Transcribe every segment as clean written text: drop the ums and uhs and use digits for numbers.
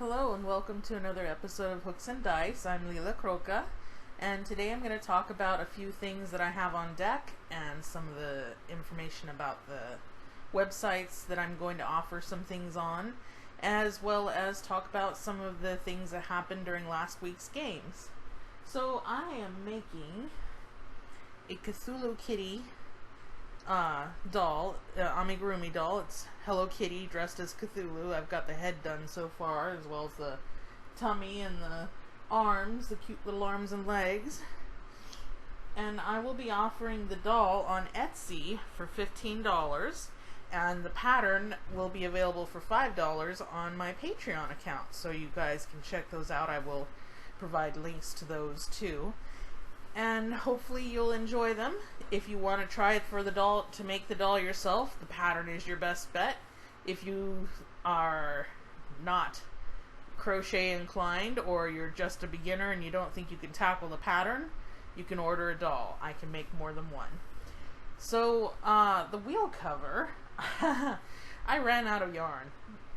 Hello and welcome to another episode of Hooks and Dice. I'm Lila Croca, and today I'm going to talk about a few things that I have on deck and some of the information about the websites that I'm going to offer some things on, as well as talk about some of the things that happened during last week's games. So I am making a Cthulhu Kitty doll, amigurumi doll. It's Hello Kitty dressed as Cthulhu. I've got the head done so far, as well as the tummy and the arms, the cute little arms and legs. And I will be offering the doll on Etsy for $15, and the pattern will be available for $5 on my Patreon account, so you guys can check those out. I will provide links to those too. And hopefully you'll enjoy them. If you want to try it for the doll, to make the doll yourself, the pattern is your best bet. If you are not crochet inclined, or you're just a beginner and you don't think you can tackle the pattern, you can order a doll. I can make more than one. So the wheel cover, I ran out of yarn.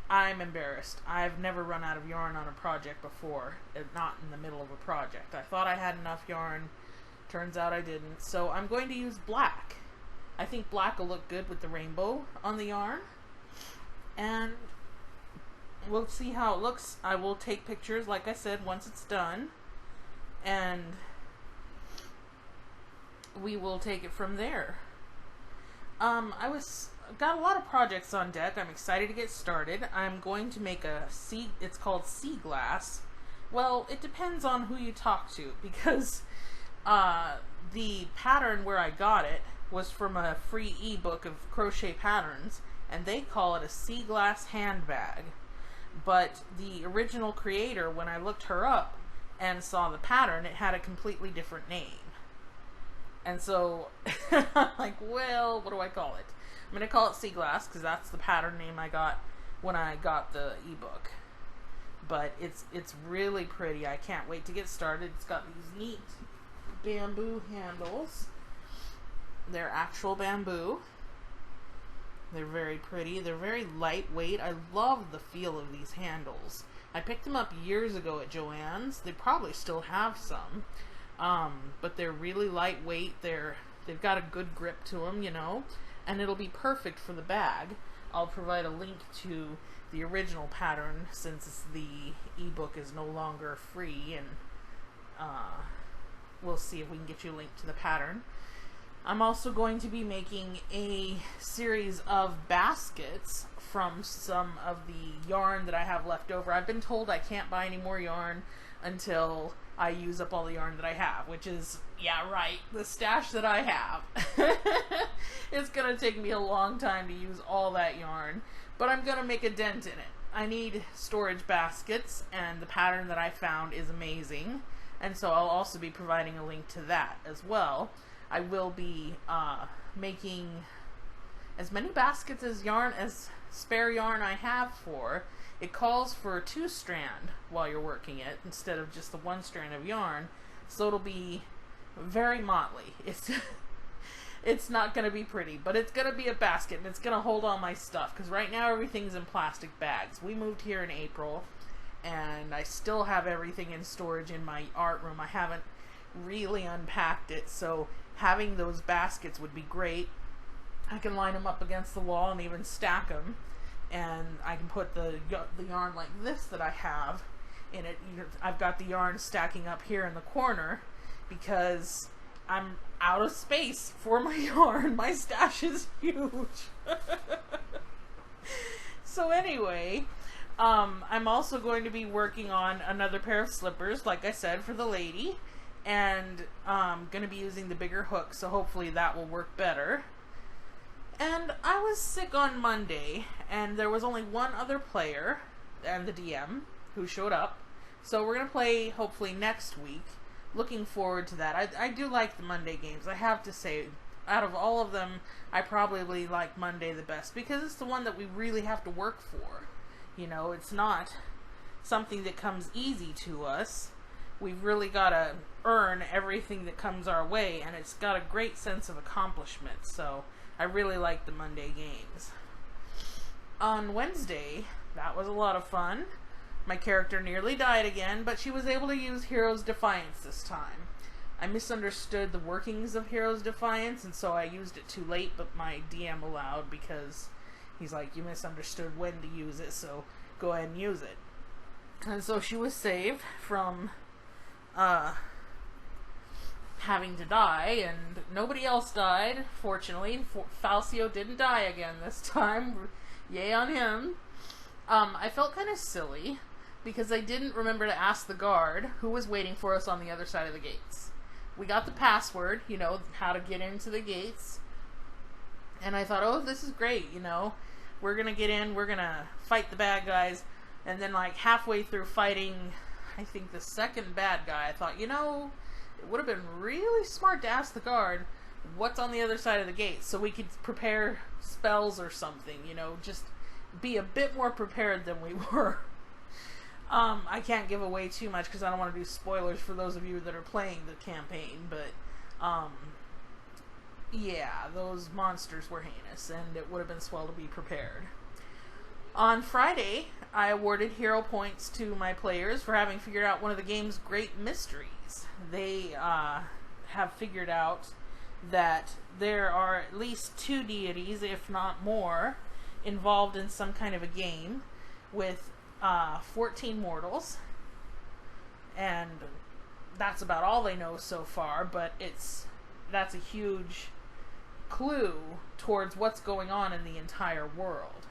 I'm embarrassed. I've never run out of yarn on a project before, not in the middle of a project. I thought I had enough yarn. Turns out I didn't. So I'm going to use black. I think black will look good with the rainbow on the yarn. And we'll see how it looks. I will take pictures, like I said, once it's done. And we will take it from there. Got a lot of projects on deck. I'm excited to get started. I'm going to make it's called sea glass. Well, it depends on who you talk to, because the pattern where I got it was from a free ebook of crochet patterns, and they call it a sea glass handbag. But the original creator, when I looked her up and saw the pattern, it had a completely different name. And so I'm like, well, what do I call it? I'm going to call it sea glass because that's the pattern name I got when I got the ebook. But it's really pretty. I can't wait to get started. It's got these neat bamboo handles. They're actual bamboo. They're very pretty. They're very lightweight. I love the feel of these handles. I picked them up years ago at Joann's. They probably still have some. But they're really lightweight. They've got a good grip to them, you know. And it'll be perfect for the bag. I'll provide a link to the original pattern since the ebook is no longer free, and we'll see if we can get you a link to the pattern. I'm also going to be making a series of baskets from some of the yarn that I have left over. I've been told I can't buy any more yarn until I use up all the yarn that I have, which is, yeah, right, the stash that I have. It's going to take me a long time to use all that yarn, but I'm going to make a dent in it. I need storage baskets, and the pattern that I found is amazing, and so I'll also be providing a link to that as well. I will be making as many baskets as spare yarn I have for. It calls for 2-strand while you're working it instead of just the 1 strand of yarn, so it'll be very motley. It's not going to be pretty, but it's going to be a basket, and it's going to hold all my stuff, because right now everything's in plastic bags. We moved here in April, and I still have everything in storage in my art room. I haven't really unpacked it, so having those baskets would be great. I can line them up against the wall and even stack them, and I can put the yarn like this that I have in it. I've got the yarn stacking up here in the corner because I'm out of space for my yarn. My stash is huge. So anyway, I'm also going to be working on another pair of slippers, like I said, for the lady, and I'm going to be using the bigger hook, so hopefully that will work better. And I was sick on Monday, and there was only one other player, and the DM, who showed up. So we're going to play, hopefully, next week. Looking forward to that. I do like the Monday games. I have to say, out of all of them, I probably like Monday the best, because it's the one that we really have to work for. You know, it's not something that comes easy to us. We've really got to earn everything that comes our way, and it's got a great sense of accomplishment. So I really like the Monday games. On Wednesday, that was a lot of fun. My character nearly died again, but she was able to use Hero's Defiance this time. I misunderstood the workings of Hero's Defiance, and so I used it too late, but my DM allowed because he's like, you misunderstood when to use it, so go ahead and use it. And so she was saved from having to die, and nobody else died, fortunately. Falcio didn't die again this time. Yay on him. I felt kind of silly because I didn't remember to ask the guard who was waiting for us on the other side of the gates. We got the password, you know, how to get into the gates. And I thought, oh, this is great, you know. We're going to get in, we're going to fight the bad guys. And then like halfway through fighting, I think the second bad guy, I thought, you know, it would have been really smart to ask the guard what's on the other side of the gate so we could prepare spells or something, you know, just be a bit more prepared than we were. I can't give away too much because I don't want to do spoilers for those of you that are playing the campaign, but yeah, those monsters were heinous and it would have been swell to be prepared. On Friday, I awarded hero points to my players for having figured out one of the game's great mysteries. They have figured out that there are at least 2 deities, if not more, involved in some kind of a game with 14 mortals, and that's about all they know so far, but that's a huge clue towards what's going on in the entire world.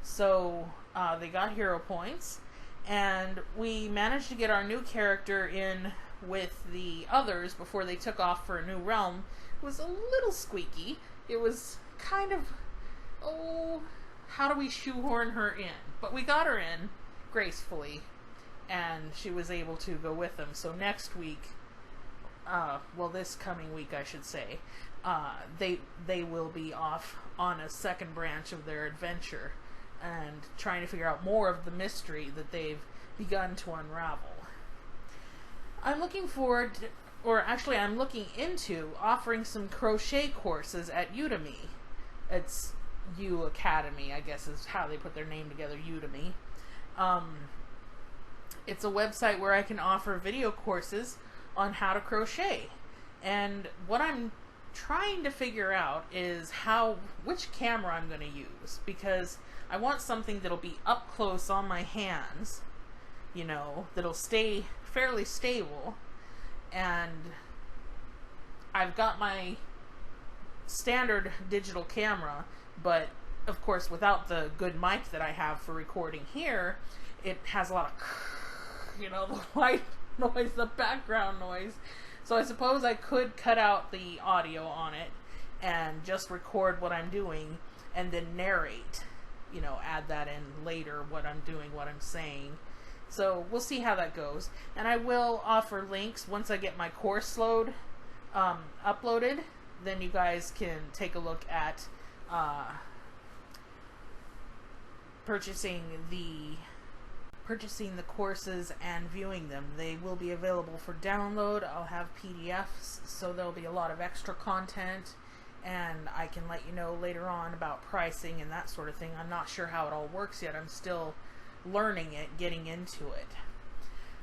So they got hero points, and we managed to get our new character in with the others before they took off for a new realm. It was a little squeaky. It was kind of, oh, how do we shoehorn her in? But we got her in gracefully, and she was able to go with them. So next week, well, this coming week, I should say, they will be off on a second branch of their adventure and trying to figure out more of the mystery that they've begun to unravel. I'm looking forward to, or actually I'm looking into offering some crochet courses at Udemy. It's U Academy, I guess is how they put their name together, Udemy. It's a website where I can offer video courses on how to crochet. And what I'm trying to figure out is which camera I'm going to use, because I want something that'll be up close on my hands, you know, that'll stay fairly stable. And I've got my standard digital camera, but of course without the good mic that I have for recording here, it has a lot of, you know, the white noise, the background noise. So I suppose I could cut out the audio on it and just record what I'm doing and then narrate, you know, add that in later, what I'm doing, what I'm saying. So we'll see how that goes. And I will offer links once I get my course load uploaded. Then you guys can take a look at purchasing the courses and viewing them. They will be available for download. I'll have PDFs, so there'll be a lot of extra content, and I can let you know later on about pricing and that sort of thing. I'm not sure how it all works yet. I'm still learning it, getting into it.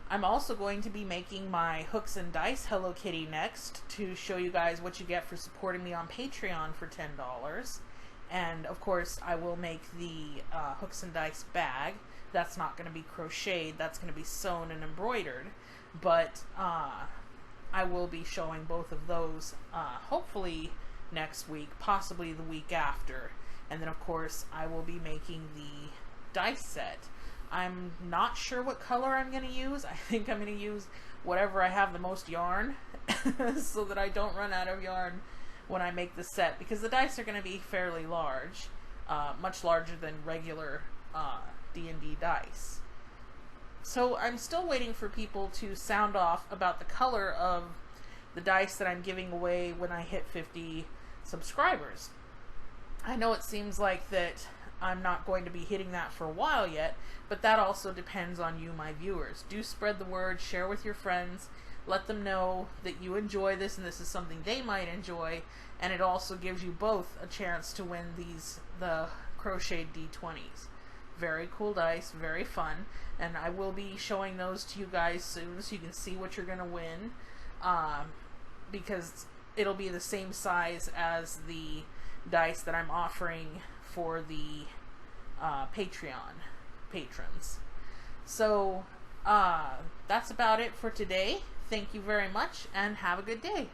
I'm also going to be making my Hooks and Dice Hello Kitty next to show you guys what you get for supporting me on Patreon for $10. And of course I will make the Hooks and Dice bag. That's not going to be crocheted, that's going to be sewn and embroidered, but I will be showing both of those hopefully next week, possibly the week after. And then of course I will be making the dice set. I'm not sure what color I'm going to use. I think I'm going to use whatever I have the most yarn so that I don't run out of yarn when I make the set, because the dice are going to be fairly large, much larger than regular D&D dice. So I'm still waiting for people to sound off about the color of the dice that I'm giving away when I hit 50 subscribers. I know it seems like that I'm not going to be hitting that for a while yet, but that also depends on you, my viewers. Do spread the word, share with your friends, let them know that you enjoy this and this is something they might enjoy, and it also gives you both a chance to win the crocheted D20s. Very cool dice, very fun, and I will be showing those to you guys soon so you can see what you're going to win, because it'll be the same size as the dice that I'm offering for the Patreon patrons. So that's about it for today. Thank you very much and have a good day.